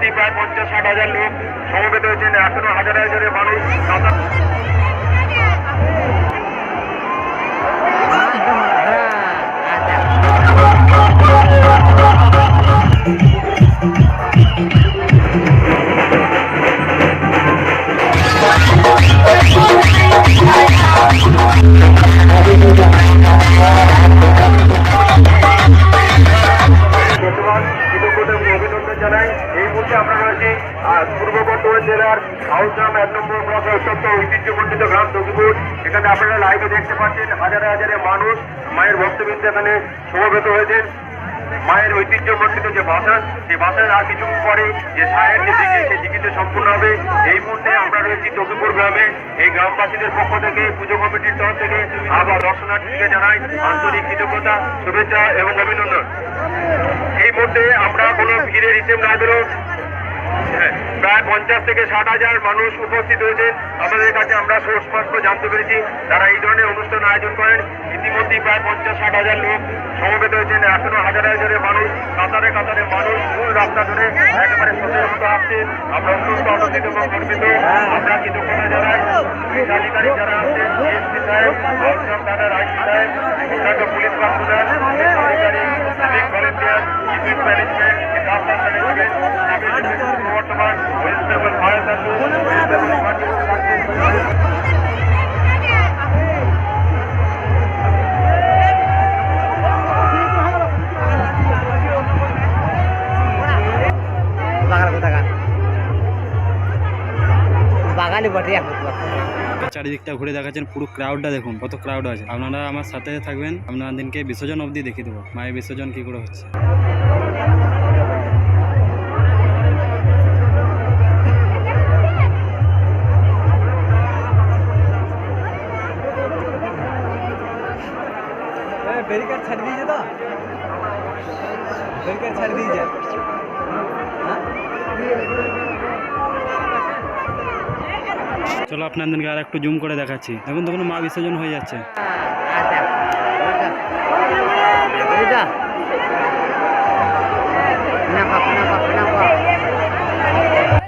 ইতিমধ্যে প্রায় 50-60 হাজার লোক সমবেত হয়েছেন। এখনো হাজার হাজারের মানুষ অভিনন্দন জানাই। এই মুহূর্তে আমরা রয়েছি পূর্ব বর্ধমান জেলার হাউসগ্রাম 1 নম্বর ব্লকের অত্যন্ত ঐতিহ্যমণ্ডিত গ্রাম তকিপুর। এখানে আপনারা লাইভে দেখতে পাচ্ছেন হাজারে হাজারে মানুষ মায়ের ভক্তবৃন্দ এখানে সমবেত হয়েছেন। মায়ের ঐতিহ্যমণ্ডিত যে ভাষণ, সেই ভাষণ আর কিছু পরে যে সায়ের যে দিকে সেই দিকিতে সম্পূর্ণ হবে। এই মুহূর্তে আমরা রয়েছি তকিপুর গ্রামে। এই গ্রামবাসীদের পক্ষ থেকে পুজো কমিটির তরফ থেকে আবার দর্শনার্থীকে জানাই আন্তরিক কৃতজ্ঞতা, শুভেচ্ছা এবং অভিনন্দন। এই মুহূর্তে আমরা কোনো ভিড়ের হিসেব না দিলেও প্রায় 50-60 হাজার মানুষ উপস্থিত হয়েছে আমাদের কাছে। আমরা সোর্স মাত্র জানতে পেরেছি তারা এই ধরনের অনুষ্ঠান আয়োজন করেন। ইতিমধ্যে প্রায় 50-60 হাজার লোক সমবেত হয়েছেন। এখনো হাজার হাজারের মানুষ কাতারে কাতারে মানুষ মূল রাস্তা ধরে একেবারে সোজের মতো আসছেন। আমরা অত্যন্ত আনন্দিত এবং গর্বিত। আমরা কৃতজ্ঞতা জানাই আধিকারিক যারা আছেন, এসপি সাহেব, হাউসগ্রাম থানার আইসি সাহেব, পুলিশ পার্সোনাল, আধিকারিক, civic volunteer, unit management, disaster management, বর্তমান West Bengal fire service, West Bengal emergency service. চারিদিকটা ঘুরে দেখাচ্ছেন, পুরো ক্রাউডটা দেখুন কত ক্রাউড আছে। আপনারা আমার সাথে থাকবেন, আপনাদেরকে বিসর্জন অবধি দেখিয়ে দেবো মায়ের বিসর্জন কি করে হচ্ছে। ব্যারিকেড ছাড় দিয়েছে তো, ব্যারিকেড ছাড় দিয়েছে। চলো আপনাদেরকে আর একটু জুম করে দেখাচ্ছি। দেখুন তখন মা বিসর্জন হয়ে যাচ্ছে।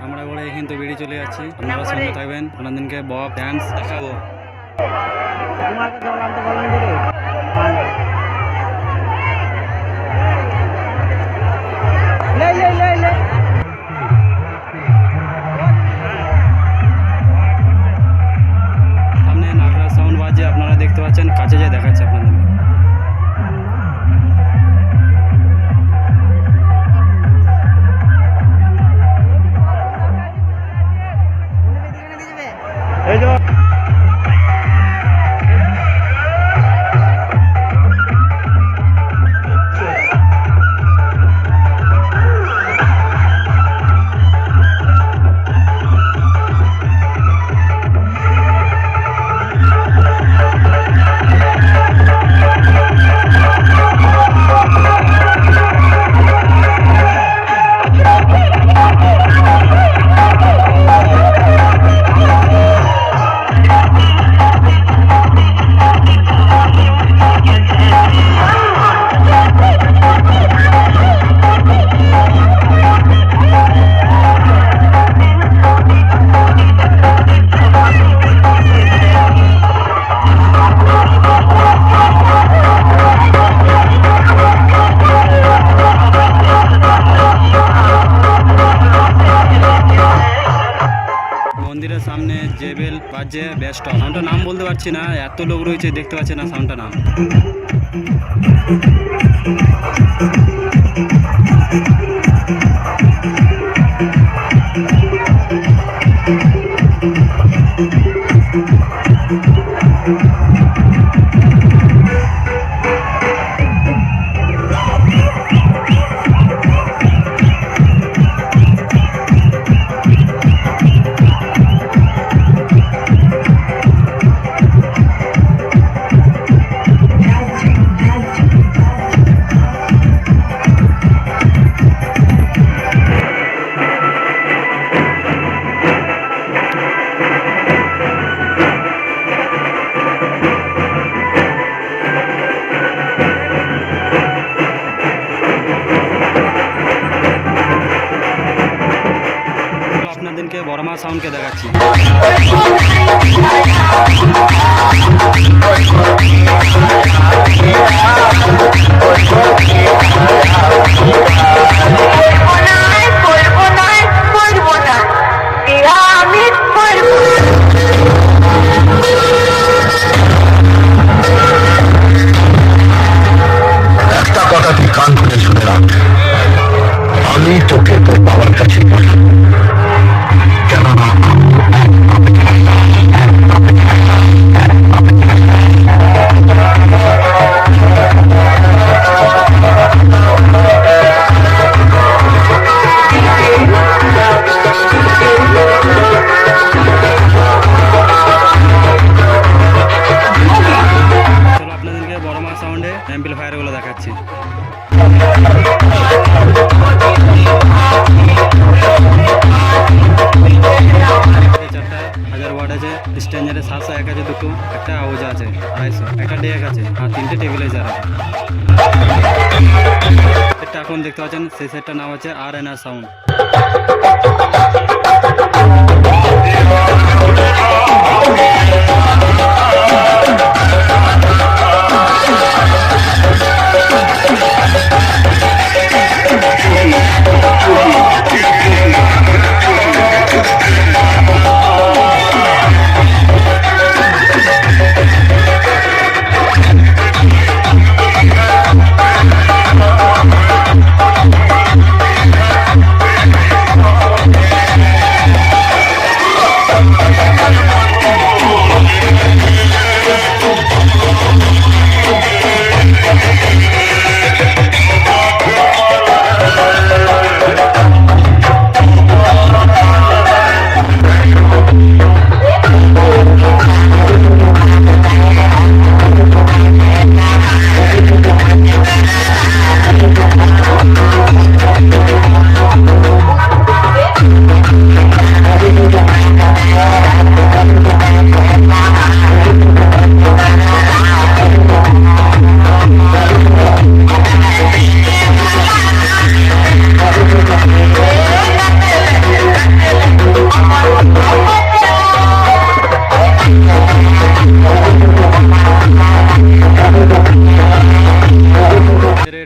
আমরা করে কিন্তু বেরিয়ে চলে যাচ্ছি। আপনারা সঙ্গে থাকবেন, আপনাদেরকে বক ড্যান্স দেখাবো। সামনে নাগরা সাউন্ড বাজে, আপনারা দেখতে পাচ্ছেন। কাছে যেয়ে দেখাচ্ছে আপনাদের। মন্দিরের সামনে যে বেল বাজছে বেস্ট। সাউন্ডটার নাম বলতে পারছি না, এত লোক রয়েছে দেখতে পাচ্ছি না সাউন্ডটার নাম। আপনাদেরকে বড়মা সাউন্ডকে দেখাচ্ছি। একটা কথা তুই কান খুলে শুনে রাখ, আমি তোকে তোর বাবার কাছে পাঠাবো। কেননা চলো আপনাদেরকে বড়মা সাউন্ডে অ্যাম্পলিফায়ারগুলো দেখাচ্ছি। চারটা 1000 ওয়াট আছে, স্ট্যান্ডারে 701 আছে, দুটো একটা আউজ আছে 250, একটা ডেক আছে আর 3টে টেবিলাইজার আছে। এটা এখন দেখতে পাচ্ছেন সেই সেটটার নাম হচ্ছে আর সাউন্ড।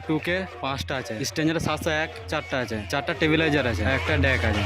টুকে 5টা আছে, স্ট্যান্ডারে 701 4টা আছে, 4টা টেবিলাইজার আছে, একটা ডেক আছে।